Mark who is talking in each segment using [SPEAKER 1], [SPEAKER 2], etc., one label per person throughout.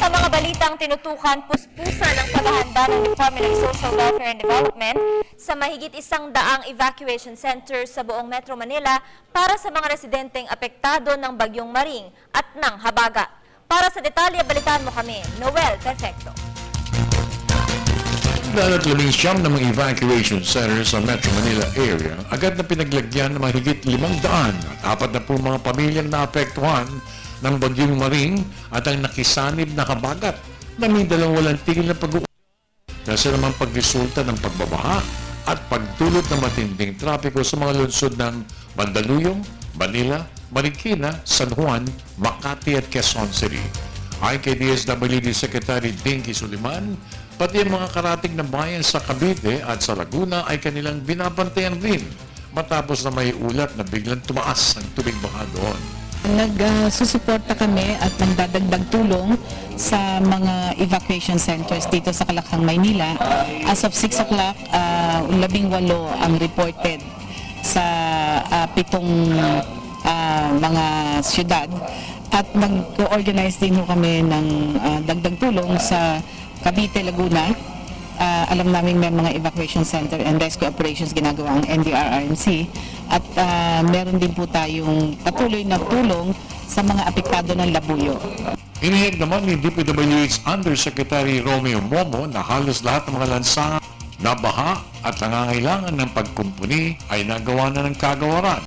[SPEAKER 1] Sa mga balitang tinutukan, puspusan ang paghahanda ng Department of Social Welfare and Development sa mahigit 100 evacuation centers sa buong Metro Manila para sa mga residenteng apektado ng Bagyong Maring at ng Habagat. Para sa detalye, balitaan mo kami, Noel Perfecto.
[SPEAKER 2] Dahil at 19 ng mga evacuation centers sa Metro Manila area, agad na pinaglagyan ng mahigit 500 at 40 mga pamilyang naapektuhan ng Bagyong Maring at ang nakisanib na Habagat na may walang tigil na pag-uusap kasi naman pagresulta ng pagbabaha at pagdulot ng matinding trapiko sa mga lungsod ng Mandaluyong, Manila, Marikina, San Juan, Makati at Quezon City. Ayon kay DSWD Secretary Dinky Suliman, pati ang mga karating na bayan sa Cavite at sa Laguna ay kanilang binabantayan rin matapos na may ulat na biglang tumaas ang tubig baha doon.
[SPEAKER 3] Nagsusuporta kami at nagdadagdag tulong sa mga evacuation centers dito sa Kalakhang, Maynila. As of 6 o'clock, 18 ang reported sa 7 mga syudad. At nag-organize din kami ng dagdag tulong sa Cavite, Laguna. Alam namin may mga evacuation center and rescue operations ginagawa ang NDRRMC. At meron din po tayong patuloy na tulong sa mga apektado ng labuyo.
[SPEAKER 2] Inihig naman ni DPWH Undersecretary Romeo Momo na halos lahat ng mga lansangan na baha at nangangailangan ng pagkumpuni ay nagawa na ng kagawaran.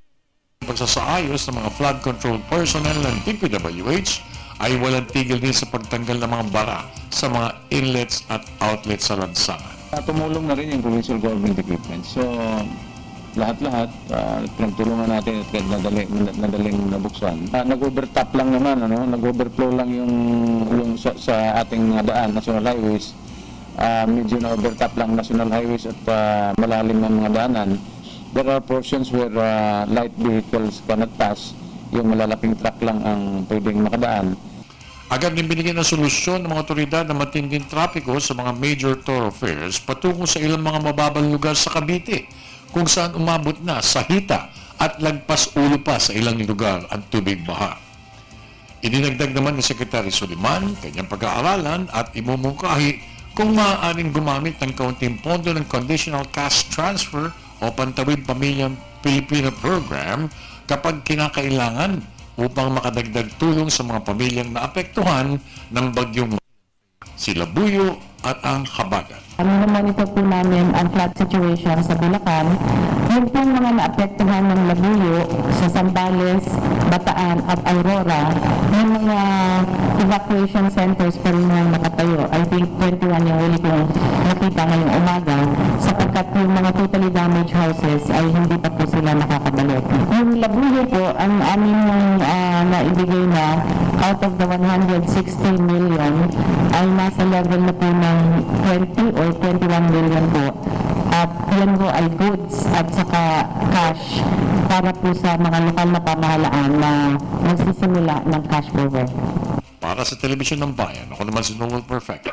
[SPEAKER 2] Pagsasaayos ng mga flood control personnel ng DPWH ay walang tigil din sa pagtanggal ng mga bara sa mga inlets at outlets sa lansangan.
[SPEAKER 4] Tumulong na rin yung provincial government equipment. So, lahat-lahat, pinagtulungan natin at nadaling nabuksan. Nag-overtop lang naman, nag-overflow lang yung sa ating daan, national highways. Medyo na-overtop lang national highways at malalim ng mga daanan. There are portions where light vehicles cannot pass, yung malalaping truck lang ang pwedeng makadaan.
[SPEAKER 2] Agad din binigyan ng solusyon ng mga otoridad na matinding trapiko sa mga major thoroughfares patungo sa ilang mga mababang lugar sa Cavite, kung saan umabot na sa hita at lagpas ulo pa sa ilang lugar ang tubig baha. Idinagdag naman ni Secretary Suliman kanyang pag-aaralan at imumungkahi kung maaaring gumamit ng kaunting pondo ng Conditional Cash Transfer o Pantawid Pamilyang Pilipino Program kapag kinakailangan upang makadagdag tulong sa mga pamilyang naapektuhan ng Bagyong si Labuyo at ang Habagat.
[SPEAKER 3] Monitor po namin ang flood situation sa Bulacan. Yung pong mga naapektuhan ng Labuyo sa Zambales, Bataan at Aurora, yung mga evacuation centers pa rin yung nakatayo. I think 21 yung huli kong nakita ngayong umaga, sapagkat yung mga totally damaged houses ay hindi pa po sila nakakabalik. Yung Labuyo po, ang aming naibigay na out of the 160 million ay nasa level na po ng 20 or 21 million po. At yan po ay goods at saka cash para po sa mga lokal na pamahalaan na magsisimula ng cash forward.
[SPEAKER 2] Para sa Telebisyon ng Bayan, ako naman si Noel Perfecto.